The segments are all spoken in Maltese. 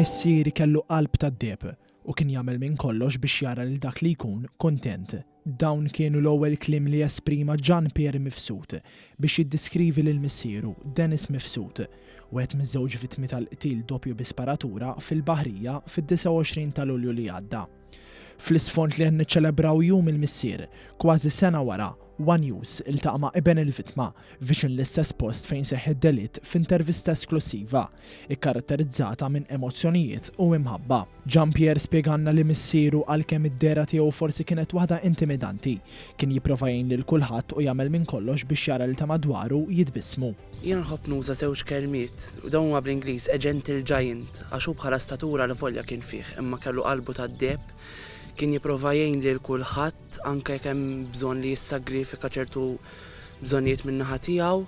Missieri kellu qalb tad-deb u kien jagħmel minn kollox biex jara lil dak li jkun kuntent. Dawn kienu l-ewwel kliem li esprima Jean-Pierre Mifsud biex jiddiskrivi lil missieru Denis Mifsud, wieħed miż-żewġ vittmi tal-qtil doppju bi sparatura fil-Baħrija fid-29 ta' Lulju li għadda. Fl-isfond li niċċelebraw jum il-missier, kważi sena wara, One News iltaqa' ma' iben il-vittma viċin l-istess post fejn seħħ id-delitt f'intervista esklusiva, ikkaratterizzata minn emozzjonijiet u imħabba. Jean-Pierre spjeganna li missieru għalkemm id-dera tiegħu forsi kienet waħda intimidanti, kien jipprova jgħin lil kulħadd u jagħmel minn kollox biex jara li ta' madwaru jitbissmu. Jien nħobb nuża żewġ kelmiet u dawn huwa bl-Ingliż a gentle giant għax hu bħala statura li volja kien fih imma kellu qalbu tad-deb. Kien jipprova jgħin lil kulħadd anke jekk hemm bżonn li jissagrifika ċertu bżonnijiet min-naħa tiegħu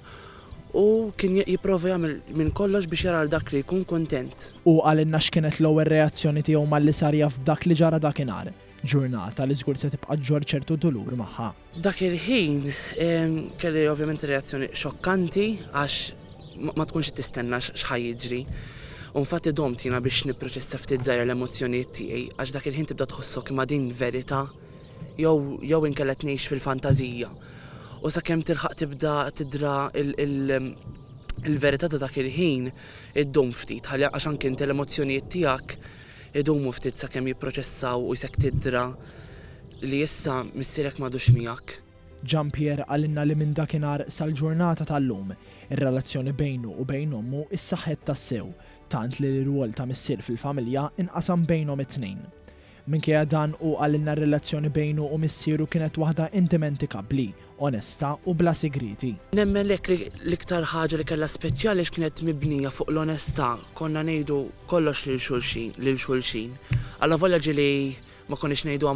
u kien jipprova jagħmel minn kollox biex jara dak li jkun kuntent. U għalinna x'kienet l-ewwel reazzjoni tiegħu malli sar jaf dak li ġara dakinhar, ġurnata li żgur se tibqa' ġġor ċertu dulur magħha. Dak il-ħin kelli ovvjament reazzjoni xokkanti għax ma tkunx tistenna x'ħaj jiġri. U infatti domtina biex nipproċessa ftit żgħira l-emozzjonijiet tiegħi għax dak il-ħin tibda tħossok imma din verità jew inkella tgħix fil-fantażija. U sakemm tilħaq tibda tidra il-verità ta' dak il-ħin iddum ftit ħalli għax anke inti l-emozzjonijiet tiegħek idumu ftit sakemm jipproċessaw u jsek tidra li issa missierek m'għadux miegħek. Jean-Pierre għalinna li minn dakinhar sal-ġurnata tal-lum, ir-relazzjoni bejnu u bejn ommu issaħħet tassew, tant li l-rwol ta' missier fil-familja inqasam bejnhom it-tnejn. Minkejja dan u għalinna r-relazzjoni bejnu u missieru kienet waħda intimentikabbli, onesta u bla sigriti. Nemmen l-iktar ħaġa li kellha speċjali x'kienet mibnija fuq l-onestà, konna ngħidu kollox lil xulxin. Alla volja ġieli ma konniex ngħidu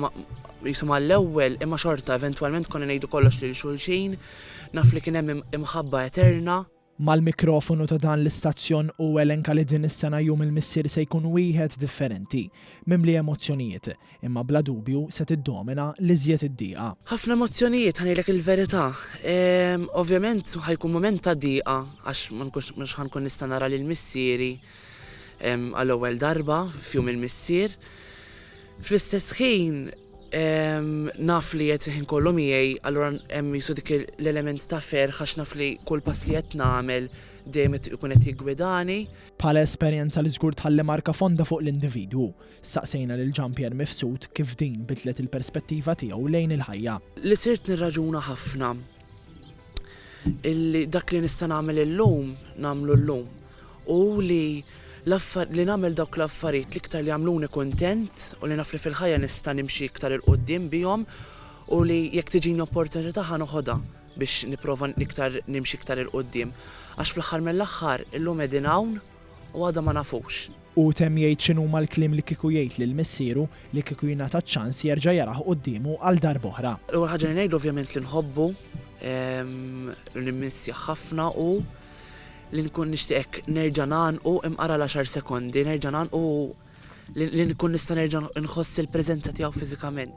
jisuma l-ewwel imma xorta eventwalment konna ngħidu kollox lil xulxin, naf li kien hemm imħabba eterna. Mal-mikrofonu ta' dan l-istazzjon u elenka li din is-sena jum il-missier se jkun wieħed differenti, mimli emozzjonijiet, imma bla dubju se tiddomina li żjed id-dieqa. Ħafna emozzjonijiet ħanilek il-verità. Ovvjament ħajkun mument ta' dieqa għax mhux ħankun nista' nara lil missieri għall-ewwel darba f'jum il-missier. Fl-istess ħin naf li qed ħin kollu miegħi, allura hemm jisu dik l-element ta' ferħ għax naf li kull pass li qed nagħmel dejjem ikun qed jiggwidani. Bħala esperjenza li żgur tħalli marka fonda fuq l-individwu, staqsejna lil Jean-Pierre Mifsud kif din bidlet il-perspettiva tiegħu lejn il-ħajja. Li sirt nirraġuna ħafna illi dak li nista' nagħmel illum nagħmlu llum u li nagħmel dawk l-affarijiet l-iktar li jagħmluni kuntent u li naf li fil-ħajja nista' nimxi iktar il-qudiem bihom u li jekk tiġini opportunità ħa noħodha biex nipprova iktar nimxi iktar il-qudiem. Għax fl-aħħar mill-aħħar illum qegħdin hawn u għadha ma nafux. U temm jgħid x'inhuma l-kliem li kieku jgħid lil missieru li kieku jingħata ċans jerġa' jaraħ qudiemu għal darb'oħra. L-ewwel ħaġa li ngħidu ovvjament li nħobbu li nimissih ħafna u li nkun nixtieq nerġa' nagħnqu imqara l-10 sekondi, nerġa' nagħnqu li nkun nista' nerġa' nħoss il-preżenza tiegħu fiżikament.